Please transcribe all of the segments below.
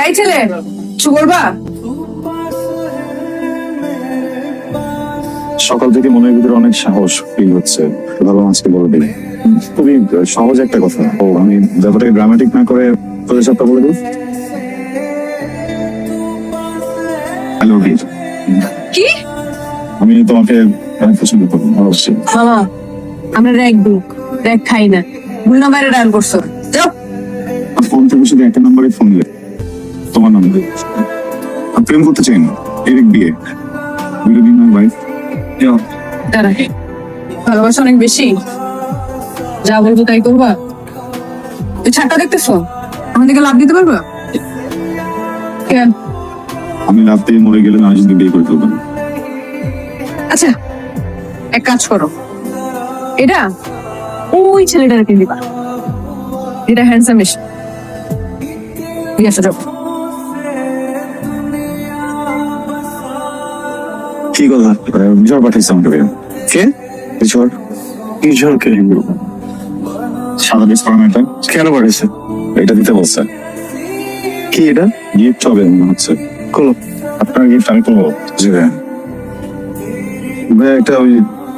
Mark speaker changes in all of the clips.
Speaker 1: এই ছেলে কিছু বলবা?
Speaker 2: সকাল থেকে মনের ভিতরে অনেক সাহস ফিল হচ্ছে, ভালো আজকে বলে দিই। খুবই সহজ একটা কথা। ও আমি ব্যাপারটাকে ড্রামাটিক না করে তোদের সবটা বলে দিই। হ্যালো বীর,
Speaker 1: কি
Speaker 2: আমি তোমাকে অনেক পছন্দ করি অবশ্যই।
Speaker 1: মামা, আমরা র্যাক বুক র্যাক খাই না, ভুল নাম্বারে ডায়াল করছো। যাও।
Speaker 2: ফোন থেকে শুধু একটা নাম্বারে ফোন দিলে তোমার নাম্বার। আমি প্রেম করতে চাই না, এরিক বিয়ে। Will you be my wife?
Speaker 1: দাঁড়া, ভালোবাসা অনেক বেশি, যা বলবো তাই করবা? তুই ছাড়টা দেখতেছো, আমার দিকে লাভ দিতে পারবা? কেন?
Speaker 2: আমি লাভ দিয়ে মরে গেলে আমি যদি বিয়ে করে ফেলবো না।
Speaker 1: আচ্ছা এক কাজ করো, এটা ওই ছেলেটাকে দিবা, এটা হ্যান্ডসাম বেশি। ঠিক আছে যাও।
Speaker 2: কি কথা? বিশাল পাঠাইছে আমাকে বের। কে? কিশোর। কিশোরকে সাদা ড্রেস পরা মেয়েটা কেন পাঠাইছে? এটা দিতে বলছে। কি এটা? গিফট হবে মনে হচ্ছে। কোলো আপনার গিফট আমি করবো। জি ভাই, একটা ওই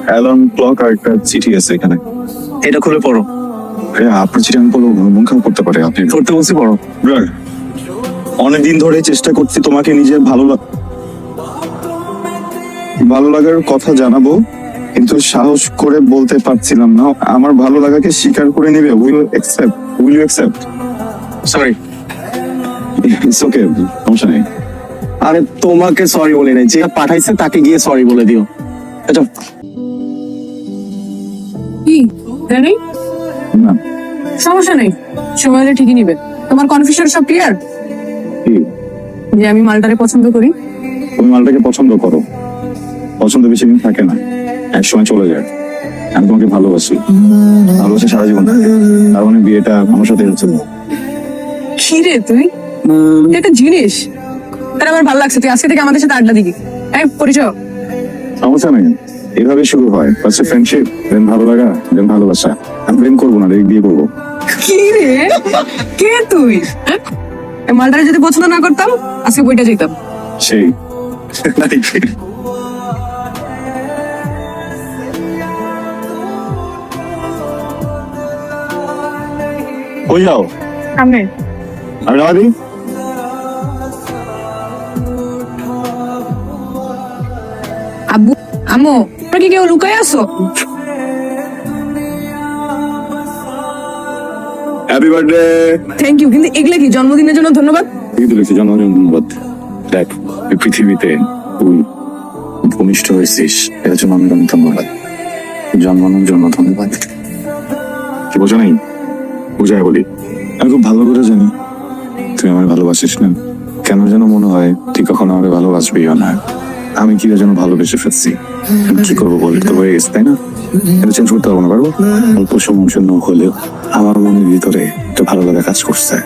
Speaker 2: অ্যালার্ম ক্লক আর একটা চিঠি আছে এখানে। এটা খুলে পড়ো। আপনার চিঠি আমি বলবো, মন খারাপ করতে পারে। আপনি পড়তে বলছি পড়ো। অনেকদিন ধরে চেষ্টা করছি তোমাকে নিজের ভালো লাগার কথা জানাবো, কিন্তু সাহস করে বলতে পারছিলাম না। আমার ভালো লাগাকে স্বীকার করে নেবে? Will you accept? Sorry, it's okay, সমস্যা নেই।
Speaker 3: আরে তোমাকে সরি বলে নাই, যে পাঠাইছে তাকে গিয়ে সরি বলে দিও। আচ্ছা
Speaker 1: কি জানি,
Speaker 2: না
Speaker 1: সমস্যা নেই, সময় হলে ঠিকই নিবে। তোমার কনফিউশন সব ক্লিয়ার?
Speaker 2: কি?
Speaker 1: যে আমি মালটারে পছন্দ করি।
Speaker 2: তুমি মালটাকে পছন্দ করো, পছন্দ বেশি দিন থাকে না, এক সময় চলে যায়। আমি তোমাকে ভালোবাসি, ভালোবাসি সারা জীবন থাকে। তার মানে বিয়েটা আমার সাথে হচ্ছে না।
Speaker 1: কি রে তুই, তুই একটা জিনিস। তার আমার ভালো লাগছে, তুই আজকে থেকে আমাদের সাথে আড্ডা দিবি। এই পরিচয়।
Speaker 2: সমস্যা নেই, এভাবে শুরু হয়। ফার্স্টে ফ্রেন্ডশিপ, দেন ভালো লাগা, দেন ভালোবাসা। আমি প্রেম করবো না, বিয়ে করবো।
Speaker 1: কি রে, কে তুই? হ্যাঁ? এই মালটারে যদি পছন্দ না করতাম আজকে বইটা যেতাম।
Speaker 2: সেই কই যাও?
Speaker 1: সামনে।
Speaker 2: আমি নামা দিই।
Speaker 1: আব্বু, আম্মু, তোমরা কি কেউ লুকায় আছো?
Speaker 2: Happy birthday.
Speaker 1: থ্যাংক ইউ, কিন্তু এগুলা কি জন্মদিনের জন্য ধন্যবাদ?
Speaker 2: কিন্তু লিখছি জন্মদিন ধন্যবাদ। দেখ, এই পৃথিবীতে তুই ভূমিষ্ঠ হয়েছিস, এর জন্য আমি অনেক ধন্যবাদ। জন্মানোর জন্য ধন্যবাদ। কি বোঝো নাই? বুঝাই বলি, আমি খুব ভালো করে জানি তুই আমায় ভালোবাসিস না। কেন যেন মনে হয় তুই কখনো আমাকে ভালোবাসবিও না। আমি কি যেন ভালোবেসে ফেলছি। কি করবো বল, তো হয়ে গেছে তাই না? এটা চেঞ্জ করতে পারবো না, পারবো? অল্প সময়ের জন্য হলেও আমার মনের ভিতরে একটা ভালো লাগা কাজ করছে।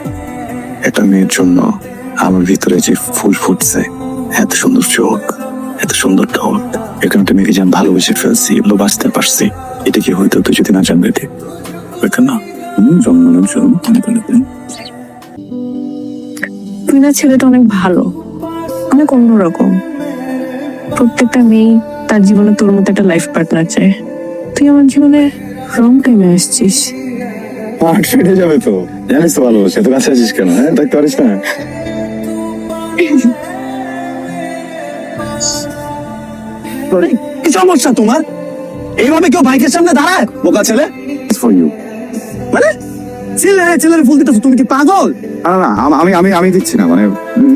Speaker 2: একটা মেয়ের জন্য আমার ভিতরে যে ফুল ফুটছে, এত সুন্দর চোখ, এত সুন্দর ঠোঁট, এখানে একটা মেয়েকে যেন ভালোবেসে ফেলছি, ভালোবাসতে পারছি। এটা কি হয়তো তুই যদি না জানবে না? জন্মানোর জন্য
Speaker 4: তুই না ছেলেটা অনেক ভালো, অনেক অন্যরকম। প্রত্যেকটা মেয়ে তার জীবনে তোর মতো একটা লাইফ পার্টনার চায়। তুই আমার জীবনে রং টাইমে আসছিস।
Speaker 2: হার্ট ফেটে যাবে তো, জানিস তো ভালোবাসে। তো কাছে আছিস কেন? হ্যাঁ, দেখতে পারিস না?
Speaker 3: কি সমস্যা তোমার? এইভাবে কেউ বাইকের সামনে দাঁড়ায়? বোকা ছেলে।
Speaker 2: For you.
Speaker 3: মানে ছেলের ফুল দিতেছো, তুমি কি পাগল?
Speaker 2: না, আমি দিচ্ছি না, মানে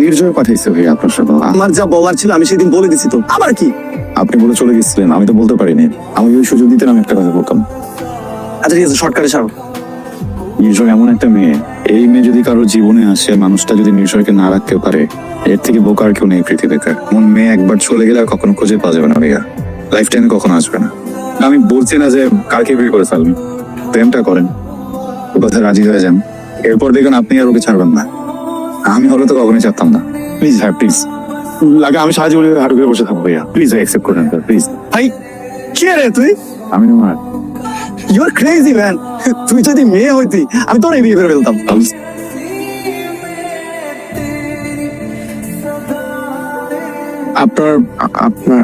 Speaker 2: নির্জয় পাঠাইছে ভাই আপনার সাথে।
Speaker 3: আমার যা বলার ছিল আমি সেদিন বলে দিছি তো, আবার কি?
Speaker 2: আপনি বলে চলে গেছিলেন, আমি তো বলতে পারিনি। আমি ওই সুযোগ দিতেন, আমি একটা কথা বলতাম।
Speaker 3: আচ্ছা ঠিক আছে, শর্টকাটে সারো।
Speaker 2: নির্জয় এমন একটা মেয়ে, এই মেয়ে যদি কারোর জীবনে আসে, মানুষটা যদি নির্জয়কে না রাখতে পারে, এর থেকে বোকা আর কেউ নেই পৃথিবীতে। এমন মেয়ে একবার চলে গেলে আর কখনো খুঁজে পাওয়া যাবে না ভাইয়া, লাইফ টাইমে কখনো আসবে না। আমি বলছি না যে কালকে বিয়ে করে ফেলবেন, প্রেমটা করেন, ও কথা রাজি হয়ে যান, এরপর দেখবেন আপনি আর ওকে ছাড়বেন না। আমি হলে তো কখনোই চাপতাম না। প্লিজ হ্যাঁ, প্লিজ লাগে আমি সাহায্য করে হাঁটু করে বসে থাকবো ভাইয়া। প্লিজ অ্যাকসেপ্ট করেন প্লিজ।
Speaker 3: ভাই কে রে তুই?
Speaker 2: আমি তোমার
Speaker 3: ইউ আর ক্রেজি ম্যান। তুই যদি মেয়ে হইতি আমি তোর বিয়ে করে ফেলতাম। আপনার আপনার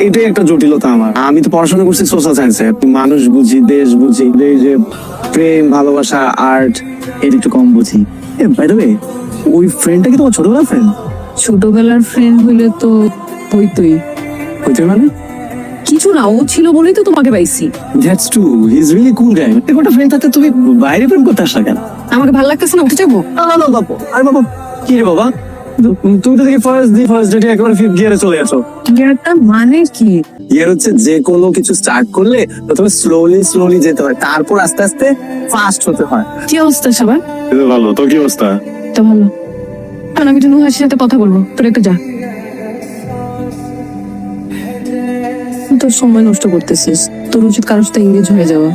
Speaker 3: এটাই একটা জটিলতা আমার। আমি তো পড়াশোনা করছি সোশ্যাল সায়েন্সে, মানুষ বুঝি, দেশ বুঝি, এই যে প্রেম, ভালোবাসা, আর্ট এটা একটু কম বুঝি। বাই দ্য ওয়ে, ওই ফ্রেন্ডটা কি তোমার ছোটবেলার ফ্রেন্ড?
Speaker 1: ছোটবেলার ফ্রেন্ড হইলে তো হইতোই।
Speaker 3: হইতে মানে?
Speaker 1: কিছু না, ও ছিল বলেই তো তোমাকে পাইছি।
Speaker 3: That's true, he is really cool guy. একটা ফ্রেন্ড থাকতে তুমি বাইরে প্রেম করতে আসলা কেন?
Speaker 1: আমাকে ভালো লাগতেছে না, উঠে যাবো।
Speaker 3: না না বাবা, আরে বাবা, কি রে বাবা, তুমি তো দেখি ফার্স্ট ডেটে একেবারে ফিফথ গিয়ারে চলে আসো।
Speaker 1: গিয়ারটা মানে কি?
Speaker 3: গিয়ার হচ্ছে যে কোনো কিছু স্টার্ট করলে প্রথমে স্লোলি যেতে হয়, তারপর আস্তে আস্তে ফাস্ট হতে হয়।
Speaker 1: কি অবস্থা সবার?
Speaker 2: ভালো, তোর কি অবস্থা?
Speaker 1: তো ভালো। এখন আমি একটু নুহাসের সাথে কথা বলবো, তোর একটু যা। তোর সময় নষ্ট করতেছিস, তোর উচিত কারোর সাথে এঙ্গেজ হয়ে যাওয়া।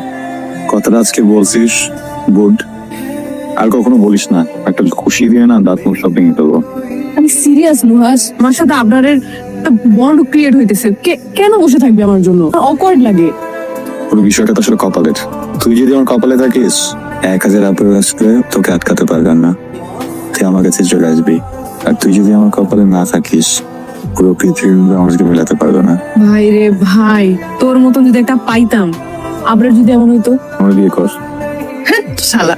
Speaker 2: কথাটা আজকে বলছিস, গুড। আর কখনো বলিস না, একটা খুশি দিয়ে না দাঁত মুখ সব ভেঙে ফেলবো।
Speaker 1: আমি সিরিয়াস নুহাস, আমার সাথে আবরারের একটা বন্ড ক্রিয়েট হইতেছে। কেন বসে থাকবে আমার জন্য? অকওয়ার্ড লাগে।
Speaker 2: পুরো বিষয়টা তো আসলে কপালের। তুই যদি আমার কপালে থাকিস, 1000 আপুর আসলে তোকে আটকাতে পারবেন না, তুই আমার কাছে চলে আসবি। আর তুই যদি আমার কপালে না থাকিস, পুরো পৃথিবী আমাকে মেলাতে পারবে না।
Speaker 1: ভাই রে ভাই, তোর মতন যদি একটা পাইতাম, আবরার যদি এমন হইতো।
Speaker 2: আমার বিয়ে কর।
Speaker 1: শালা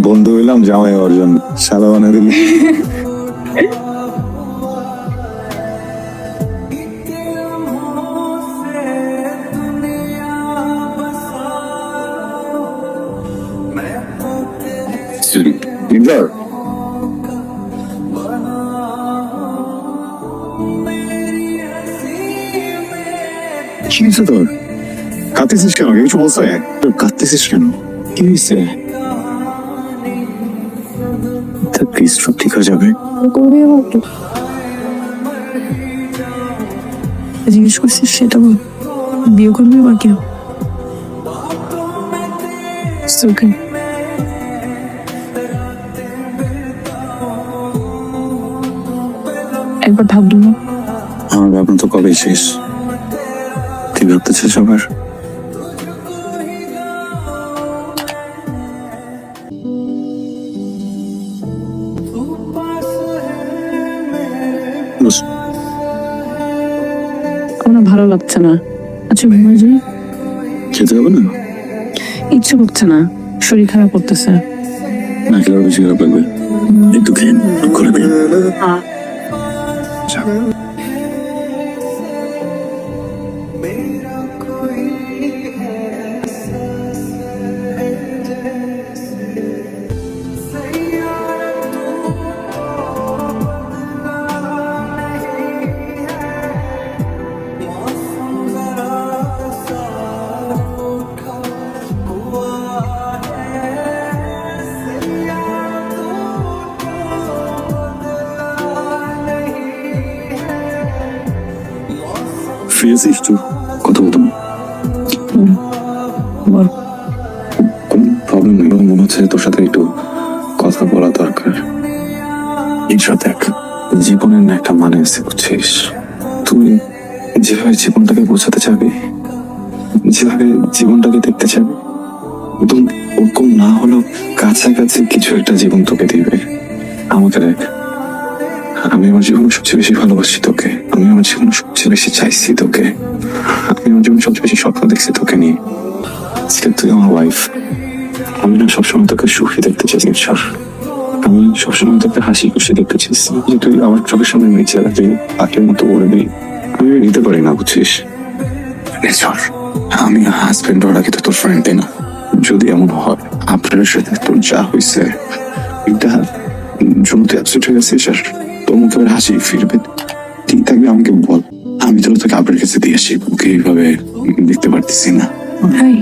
Speaker 2: বন্ধু হইলাম, জামাই অর্জন, শালা বানিয়ে দিলি। ইন্দ্র, কি হয়েছে তোর? কাঁদতেছিস কেন? কিছু বলছে? কাঁদতেছিস কেন? কি হয়েছে? প্লিজ, সব ঠিক হয়ে যাবে।
Speaker 4: জিজ্ঞেস করছিস সেটা বল, বিয়ে করবি বা কেউ? ওকে, একবার ভাবলো না?
Speaker 2: আমার ভাবনা তো কবে শেষ। তুই ভাবতেছিস আবার?
Speaker 4: আমার ভালো লাগছে না। আচ্ছা ঘুমাই যাই।
Speaker 2: খেতে হবে না?
Speaker 4: ইচ্ছে করছে না, শরীর খারাপ করতেছে।
Speaker 2: না খেলে আরো বেশি খারাপ লাগবে। একটু খেয়ে করে দিন। ফ্রি আছিস একটু কথা বলতাম?
Speaker 4: বল।
Speaker 2: কোনো প্রবলেম নেই, মনে হচ্ছে তোর সাথে একটু কথা বলা দরকার। ঈশ্বর দেখ, জীবনের না একটা মানে আছে বুঝছিস? তুই যেভাবে জীবনটাকে বোঝাতে চাবি, যেভাবে জীবনটাকে দেখতে চাবি, একদম ওরকম না হলেও কাছাকাছি কিছু একটা জীবন তোকে দিবে। আমাকে দেখ, আমি আমার জীবনে সবচেয়ে বেশি ভালোবাসি তোকে, আমি আমার জীবনে সবচেয়ে বেশি চাইছি তোকে, আমি আমার জীবনে সবচেয়ে বেশি স্বপ্ন দেখছি তোকে নিয়ে। আজকে তুই আমার ওয়াইফ। আমি না সবসময় তোকে সুখী দেখতে চাইছি ঈশ্বর। আমি সবসময় তোকে হাসি খুশি দেখতে চাইছি, যে তুই আমার চোখের সামনে নিচে রাখবি, পাখির মতো উড়ে দিই। আমি নিতে পারি না বুঝছিস? ঈশ্বর, আমি হাজবেন্ড ওরা কিন্তু তোর ফ্রেন্ড, তাই না? যদি এমন হয় আপনার সাথে তোর যা হয়েছে, এটা জন্য তুই আপসেট হয়ে গেছিস আর তোর মুখে আবার হাসি ফিরবে, ঠিক থাকবে আমাকে বল। আমি তো তোকে আপনার কাছে দিয়ে আসি, ওকে এইভাবে দেখতে পারতেছি না।
Speaker 1: ভাই,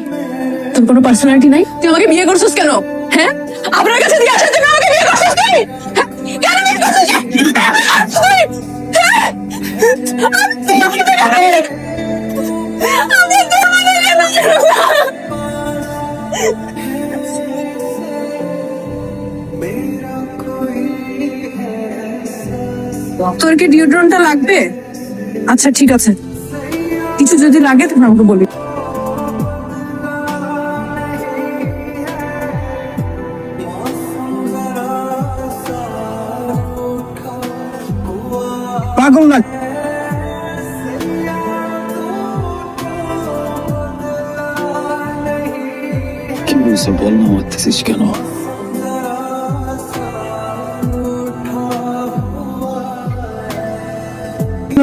Speaker 1: তোর কোনো পার্সোনালিটি নাই? তুই আমাকে বিয়ে করছিস কেন? হ্যাঁ, আপনার কাছে দিয়ে আসার জন্য আমাকে বিয়ে করছিস তুই? হ্যাঁ? কেন বিয়ে করছিস? তুই? হ্যাঁ? তুই আমাকে বিয়ে করছিস? আমি তুই আমাকে বিয়ে করছিস? তোর কি ডিওড্রেন্টটা লাগবে? আচ্ছা ঠিক আছে, কিছু যদি লাগে তখন আমাকে বলি।
Speaker 3: পাগল না।
Speaker 2: কি বলছো বল না, মারতেছিস কেন?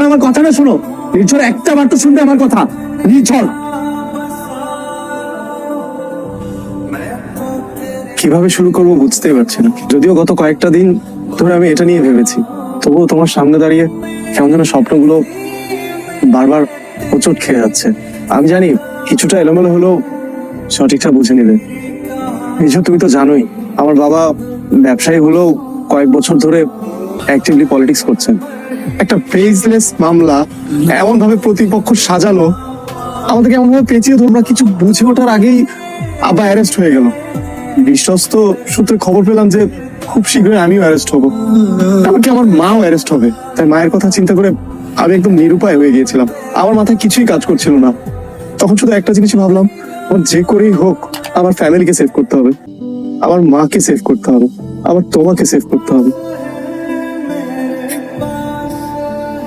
Speaker 3: আমার কথাটা শোনো নির্ঝর, একটা বার তো শুনবে আমার কথা। নির্ঝর, কিভাবে শুরু করবো বুঝতেই পারছি না। যদিও গত কয়েকটা দিন ধরে আমি এটা নিয়ে ভেবেছি, তবুও তোমার সামনে দাঁড়িয়ে কেমন যেন স্বপ্নগুলো বারবার হোঁচট খেয়ে যাচ্ছে। আমি জানি কিছুটা এলোমেলো হলেও সঠিকটা বুঝে নেবে। নির্ঝর, তুমি তো জানোই আমার বাবা ব্যবসায়ী হলেও কয়েক বছর ধরে অ্যাক্টিভলি পলিটিক্স করছেন। একটা ফেজলেস মামলা এমন ভাবে প্রতিপক্ষ সাজালো, আমাদেরকে এমন ভাবে পেঁচিয়ে তোমরা কিছু বুঝে ওঠার আগেই আবার অ্যারেস্ট হয়ে গেল। বিশ্বস্ত সূত্রে খবর পেলাম যে খুব শীঘ্রই আমিও অ্যারেস্ট হবো, এমনকি আমার মাও অ্যারেস্ট হবে। তাই মায়ের কথা চিন্তা করে আমি একদম নিরুপায় হয়ে গিয়েছিলাম। আমার মাথায় কিছুই কাজ করছিল না। তখন শুধু একটা জিনিসই ভাবলাম, আমার যে করেই হোক আমার ফ্যামিলিকে সেভ করতে হবে, আমার মাকে সেভ করতে হবে, আবার তোমাকে সেভ করতে হবে।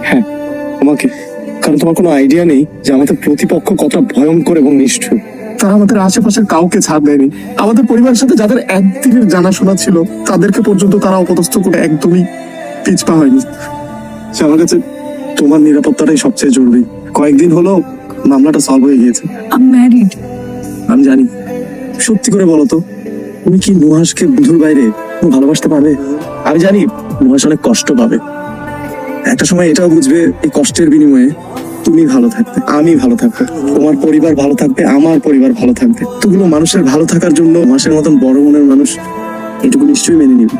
Speaker 3: হ্যাঁ, তোমাকে। কারণ তোমার কোনো আইডিয়া নেই যে আমাদের প্রতিপক্ষ কতটা ভয়ঙ্কর এবং নিষ্ঠুর। তারা আমাদের আশেপাশের কাউকে ছাড় দেয়নি। আমাদের পরিবারের সাথে যাদের একদিনের জানাশোনা ছিল তাদেরকে পর্যন্ত তারা অপদস্থ করে একদমই পিছপা হয়নি। সে আমার কাছে তোমার নিরাপত্তাটাই সবচেয়ে জরুরি। কয়েকদিন হলো মামলাটা সলভ হয়ে গিয়েছে।
Speaker 4: আমি ম্যারিড।
Speaker 3: আমি জানি। সত্যি করে বলো তো, তুমি কি নুহাসকে বন্ধুর বাইরে ভালোবাসতে পারবে? আমি জানি নুহাস অনেক কষ্ট পাবে। একটা সময় এটাও বুঝবে এই কষ্টের বিনিময়ে তুমি ভালো থাকবে, আমি ভালো থাকবো, তোমার পরিবার ভালো থাকবে, আমার পরিবার ভালো থাকবে। এতগুলো মানুষের ভালো থাকার জন্য নুহাসের মতন বড় মনের মানুষ এটুকু নিশ্চয়ই মেনে নিবে।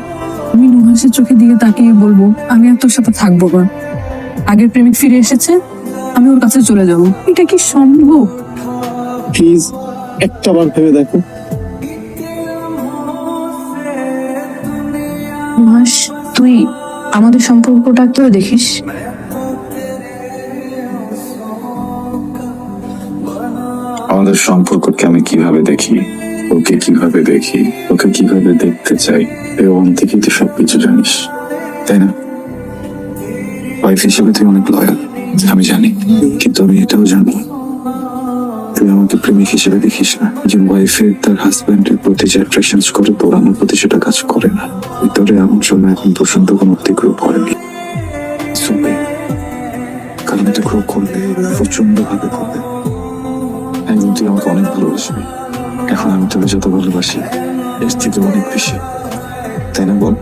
Speaker 4: আমি নুহাসের চোখের দিকে তাকিয়ে বলবো, আমি আর তোর সাথে থাকবো না। আগের প্রেমিক ফিরে এসেছে, আমি ওর কাছে চলে যাব। এটা কি সম্ভব?
Speaker 3: প্লিজ একটা বার ভেবে দেখো।
Speaker 4: নুহাস, তুই আমাদের সম্পর্কটা তো দেখিস।
Speaker 2: আমাদের সম্পর্ককে আমি কিভাবে দেখি, ওকে কিভাবে দেখি, ওকে কিভাবে দেখতে চাই, এই ওখান থেকেই তো সবকিছু জানিস, তাই না? ওয়াইফ হিসেবে তুই অনেক লয়াল, আমি জানি। কিন্তু আমি এটাও জানি তুই আমাকে প্রেমিক হিসেবে দেখিস না। যে ওয়াইফের তার হাজব্যান্ডের প্রতি যে অ্যাট্রাকশন করে, তোর আমার প্রতি সেটা কাজ করে না। ভিতরে এমন সময় এখন পর্যন্ত কোনো অতিক্রম করেনি। কারণ এটা গ্রো করলে প্রচন্ড ভাবে করবে। একদিন তুই আমাকে অনেক ভালোবাসবি। এখন আমি তোকে যত ভালোবাসি এর থেকে অনেক বেশি, তাই না বল?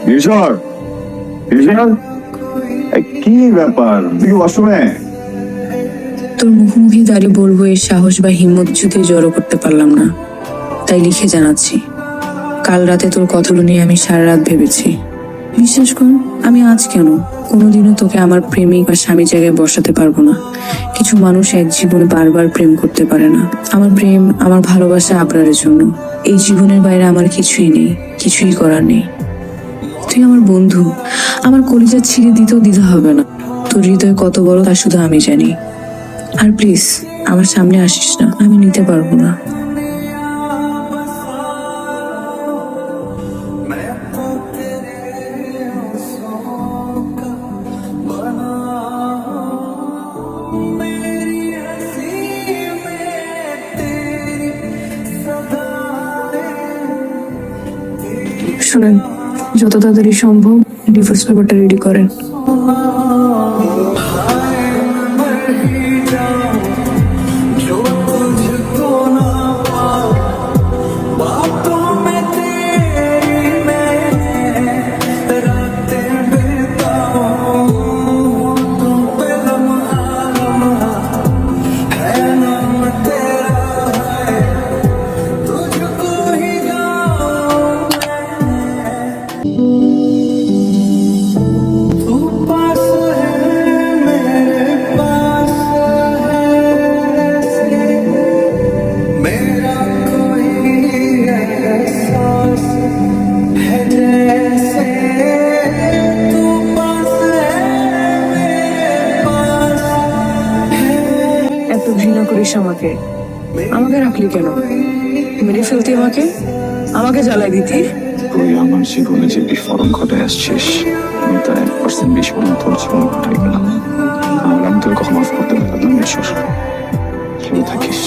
Speaker 5: নির্ঝর, নির্ঝর, কি ব্যাপার? তুই অসময়ে?
Speaker 1: তোর মুখোমুখি দাঁড়িয়ে বলবো এর সাহস বা হিম্মত যদি জড়ো করতে পারলাম না, তাই লিখে জানাচ্ছি। কাল রাতে তোর কথাগুলো নিয়ে আমি সারা রাত ভেবেছি। বিশ্বাস কর, আমি আজ কেন কোনোদিনও তোকে আমার প্রেমিক বা স্বামী জায়গায় বসাতে পারবো না। কিছু মানুষ এক জীবনে বারবার প্রেম করতে পারে না। আমার প্রেম, আমার ভালোবাসা আবরারের জন্য। এই জীবনের বাইরে আমার কিছুই নেই, কিছুই করার নেই। তুই আমার বন্ধু, আমার কলিজা ছিঁড়ে দিতেও দিতে হবে না। তোর হৃদয় কত বড় তা শুধু আমি জানি। আর প্লিজ আমার সামনে আসিস না, আমি নিতে পারবো না।
Speaker 4: শুনেন, যত তাড়াতাড়ি সম্ভব ডিভোর্স পেপারটা রেডি করেন। করিস আমাকে আমাকে রাখলি কেন? মেরে ফেলতি আমাকে, আমাকে জ্বালাই দিতি।
Speaker 2: তুই আমার জীবনে যে বিস্ফোরণ ঘটায় আসছিস, আমি তার 1% বিস্ফোরণ তোর জীবনে ঘটাই গেলাম। আর আমি তোর কখন মাফ করতে পারলাম না। ঈশ্বর, ভালো থাকিস।